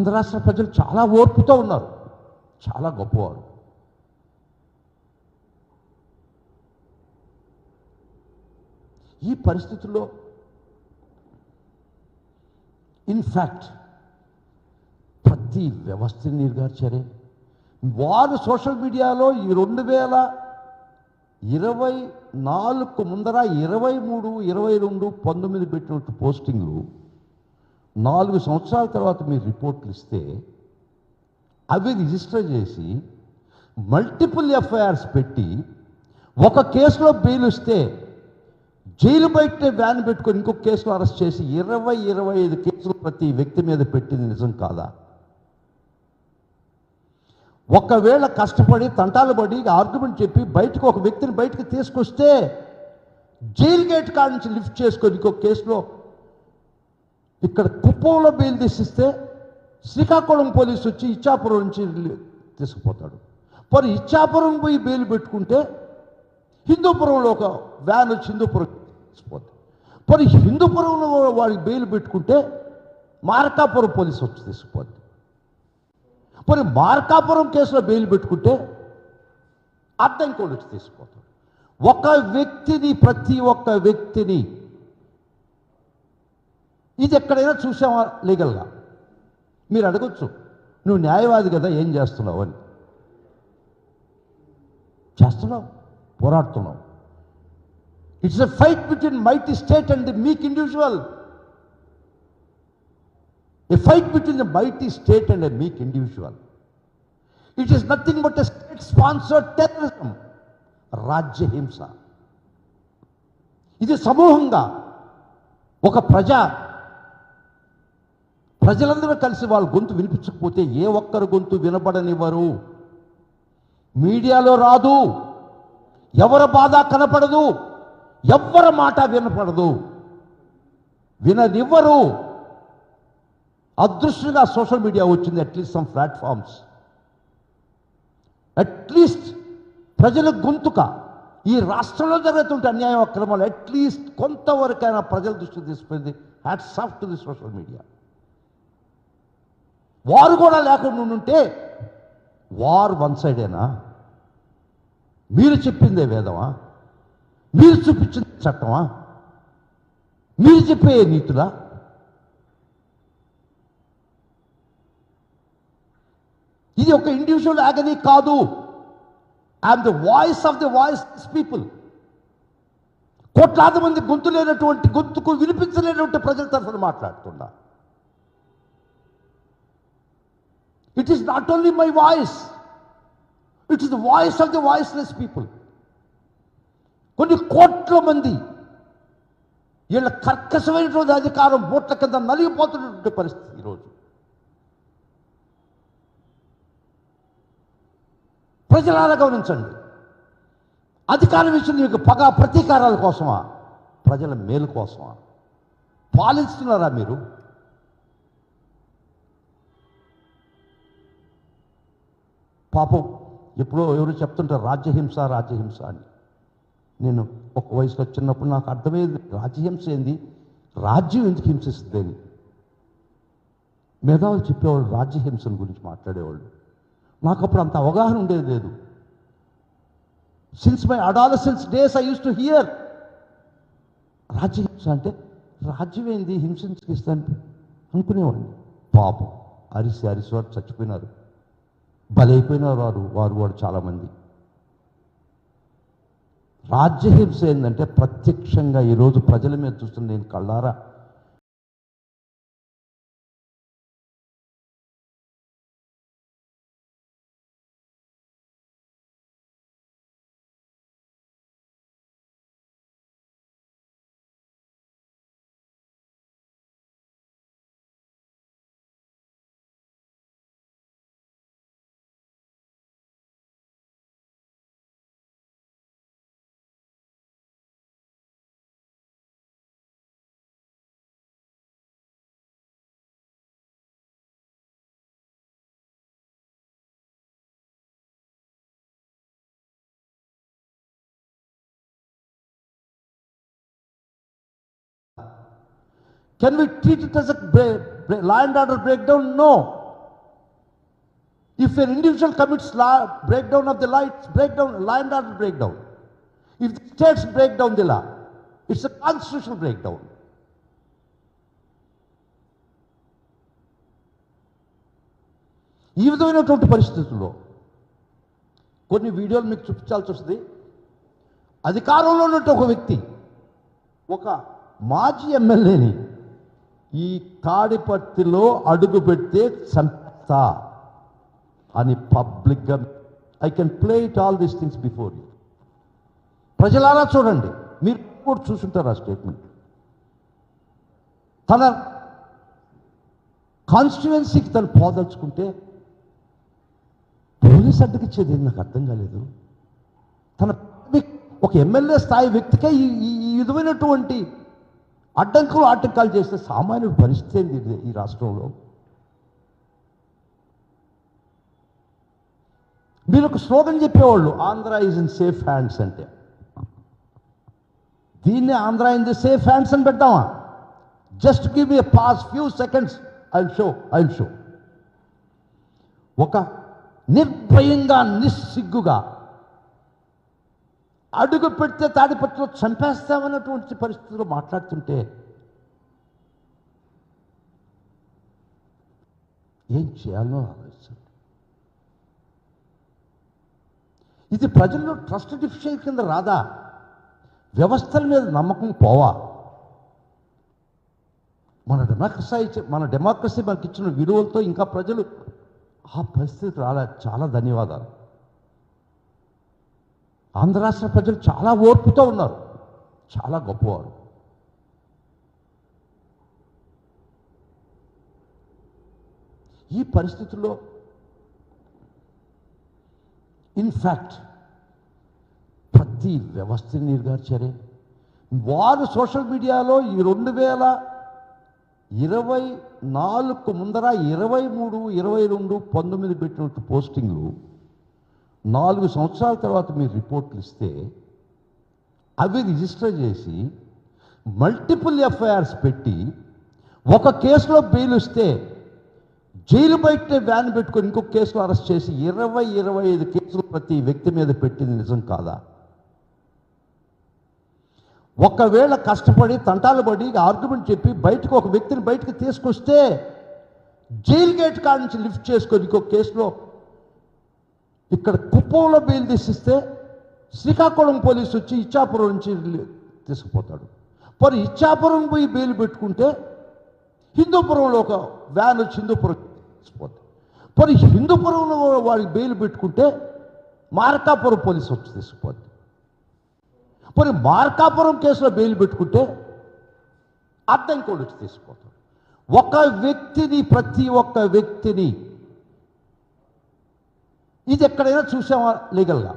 ఆంధ్ర రాష్ట్ర ప్రజలు చాలా ఓర్పుతో ఉన్నారు, చాలా గొప్పవారు. ఈ పరిస్థితుల్లో ఇన్ఫ్యాక్ట్ ప్రతి వ్యవస్థని నిర్గార్చారే. వారు సోషల్ మీడియాలో ఈ 2024 ముందర 23, 22, 19 పెట్టినట్టు పోస్టింగ్లు 4 సంవత్సరాల తర్వాత మీరు రిపోర్ట్లు ఇస్తే అవి రిజిస్టర్ చేసి మల్టిపుల్ ఎఫ్ఐఆర్స్ పెట్టి ఒక కేసులో బెయిల్ వస్తే జైలు బయటనే వ్యాన్ పెట్టుకొని ఇంకొక కేసులో అరెస్ట్ చేసి 20-25 కేసులు ప్రతి వ్యక్తి మీద పెట్టింది నిజం కాదా? ఒకవేళ కష్టపడి తంటాలు పడి ఆర్గ్యుమెంట్ చెప్పి బయటకు ఒక వ్యక్తిని బయటకు తీసుకొస్తే జైలు గేట్ కాడ నుంచి లిఫ్ట్ చేసుకొని ఇంకొక కేసులో ఇక్కడ కుప్పంలో బెయిల్ తీసిస్తే శ్రీకాకుళం పోలీసు వచ్చి ఇచ్చాపురం నుంచి తీసుకుపోతాడు. మరి ఇచ్చాపురం పోయి బెయిల్ పెట్టుకుంటే హిందూపురంలో ఒక వ్యాన్ వచ్చి హిందూపురం తీసుకుపోతుంది. మరి హిందూపురంలో వాడికి బెయిల్ పెట్టుకుంటే మార్కాపురం పోలీసు వచ్చి తీసుకుపోద్ది. మరి మార్కాపురం కేసులో బెయిల్ పెట్టుకుంటే అద్దంకోడు వచ్చి తీసుకుపోతాడు. ఒక వ్యక్తిని, ప్రతి ఒక్క వ్యక్తిని, ఇది ఎక్కడైనా చూసావా లీగల్గా? మీరు అడగచ్చు, నువ్వు న్యాయవాది కదా ఏం చేస్తున్నావు అని. చేస్తున్నావు, పోరాడుతున్నావు. It's a fight between mighty state and the meek individual. A fight between the mighty state and a meek individual. It is nothing but a state-sponsored terrorism. రాజ్య హింస. ఇది సమూహంగా ఒక ప్రజలందరూ కలిసి వాళ్ళ గొంతు వినిపించకపోతే ఏ ఒక్కరు గొంతు వినపడనివ్వరు. మీడియాలో రాదు, ఎవరి బాధ కనపడదు, ఎవ్వరి మాట వినపడదు, విననివ్వరు. అదృష్టంగా సోషల్ మీడియా వచ్చింది, అట్లీస్ట్ సమ్ ప్లాట్ఫామ్స్, అట్లీస్ట్ ప్రజల గొంతుక ఈ రాష్ట్రంలో జరుగుతుంటే అన్యాయం అక్రమాలు అట్లీస్ట్ కొంతవరకైనా ప్రజల దృష్టికి తీసుకుపోయింది. Hats off to the social media. వారు కూడా లేకుండా ఉంటే వార్ వన్ సైడేనా? మీరు చెప్పిందే వేదమా? మీరు చూపించిన చట్టమా? మీరు చెప్పే నీతులా? ఇది ఒక ఇండివిజువల్ యాగనీ కాదు. I'm the voice of the voiceless people. కోట్లాది మంది గొంతు లేనటువంటి, గొంతుకు వినిపించలేనటువంటి ప్రజల తరఫున మాట్లాడుతున్నా. It is not only my voice, it is the voice of the voiceless people. కొన్ని కోట్ల మంది వీళ్ళ కర్కశమైనటువంటి అధికారం బోట్ల కింద నలిగిపోతున్నటువంటి పరిస్థితి ఈరోజు. ప్రజలారా గమనించండి, అధికారం ఇచ్చిన మీకు పగ ప్రతీకారాల కోసమా? ప్రజల మేలు కోసమా? పాలిస్తున్నారా మీరు? పాపం ఎప్పుడో ఎవరు చెప్తుంటారు రాజ్యహింస రాజ్యహింస అని. నేను ఒక వయసులో చిన్నప్పుడు నాకు అర్థమయ్యేది రాజ్యహింస ఏంది, రాజ్యం ఎందుకు హింసిస్తుంది అని. మేధావులు చెప్పేవాళ్ళు రాజ్యహింసల గురించి మాట్లాడేవాళ్ళు. నాకు అప్పుడు అంత అవగాహన ఉండేది లేదు. Since my adolescence days I used to hear రాజ్యహింస అంటే రాజ్యం ఏంది హింసించకిస్తాను అనుకునేవాడిని. పాపం అరిసి వారు చచ్చిపోయినారు, బలైపోయినారు వారు చాలామంది. రాజ్యహింస ఏంటంటే ప్రత్యక్షంగా ఈరోజు ప్రజల మీద చూస్తున్న నేను కళ్ళారా Can we treat it as a law and order breakdown? No. If an individual commits breakdown of the lights, law and order breakdown. If the states break down the law, it's a constitutional breakdown. ఈ విధమైనటువంటి పరిస్థితుల్లో కొన్ని వీడియోలు మీకు చూపించాల్సి వస్తుంది. అధికారంలో ఉన్నట్టు ఒక వ్యక్తి ఒక మాజీ ఎమ్మెల్యేని ఈ తాడిపత్రిలో అడుగు పెడితే చంపేస్తా అని పబ్లిక్గా, I can play it all these things before you. ప్రజలారా చూడండి, మీరు కూడా చూసుంటారు ఆ స్టేట్మెంట్. తన కాన్స్టిట్యుయెన్సీకి తను పోదలుచుకుంటే పోలీస్ అడ్డకిచ్చేది నాకు అర్థం కాలేదు. తన ఒక ఎమ్మెల్యే స్థాయి వ్యక్తికే ఈ విధమైనటువంటి ఆటంకాలు చేస్తే సామాన్యుడి పరిస్థితి ఏంది ఈ రాష్ట్రంలో? మీరు ఒక స్లోగన్ చెప్పేవాళ్ళు, Andhra is in safe hands అంటే. దీన్ని Andhra in the safe hands అని పెడతామా? Just give me pass few seconds, I will show. ఒక నిర్భయంగా నిస్సిగ్గుగా అడుగు పెడితే తాడిపత్రిలో చంపేస్తామన్నటువంటి పరిస్థితుల్లో మాట్లాడుతుంటే ఏం చేయాలో ఆలోచించండి. ఇది ప్రజల్లో ట్రస్ట్ డిఫిషియన్సీ కింద రాదా? వ్యవస్థల మీద నమ్మకం పోవా? మన డెమోక్రసీ మనకి ఇచ్చిన విలువలతో ఇంకా ప్రజలు ఆ పరిస్థితి రాలే. చాలా ధన్యవాదాలు. ఆంధ్ర రాష్ట్ర ప్రజలు చాలా ఓర్పుతో ఉన్నారు, చాలా గొప్పవారు. ఈ పరిస్థితుల్లో ఇన్ఫ్యాక్ట్ ప్రతి వ్యవస్థని నిర్గార్చారే. వారు సోషల్ మీడియాలో ఈ 2024 ముందర 23, 22, 19 పెట్టినట్టు పోస్టింగ్లు 4 సంవత్సరాల తర్వాత మీరు రిపోర్ట్లు ఇస్తే అవి రిజిస్టర్ చేసి మల్టిపుల్ ఎఫ్ఐఆర్స్ పెట్టి ఒక కేసులో బెయిల్ వస్తే జైలు బయటనే వ్యాన్ పెట్టుకొని ఇంకొక కేసులో అరెస్ట్ చేసి 20-25 కేసులు ప్రతి వ్యక్తి మీద పెట్టింది నిజం కాదా? ఒకవేళ కష్టపడి తంటాలు పడి ఆర్గ్యుమెంట్ చెప్పి ఒక వ్యక్తిని బయటకు తీసుకొస్తే జైలు గేట్ కాడ నుంచి లిఫ్ట్ చేసుకొని ఇంకొక కేసులో ఇక్కడ కుప్పంలో బెయిల్ తీసిస్తే శ్రీకాకుళం పోలీసు వచ్చి ఇచ్చాపురం నుంచి తీసుకుపోతాడు. మరి ఇచ్చాపురం పోయి బెయిల్ పెట్టుకుంటే హిందూపురంలో ఒక వ్యాన్ వచ్చి హిందూపురం తీసుకుపోతుంది. మరి హిందూపురంలో వాడికి బెయిల్ పెట్టుకుంటే మార్కాపురం పోలీసు వచ్చి తీసుకుపోతుంది. మరి మార్కాపురం కేసులో బెయిల్ పెట్టుకుంటే అద్దంకోడు వచ్చి తీసుకుపోతాడు. ప్రతి ఒక్క వ్యక్తిని ఇది ఎక్కడైనా చూసామా లీగల్గా?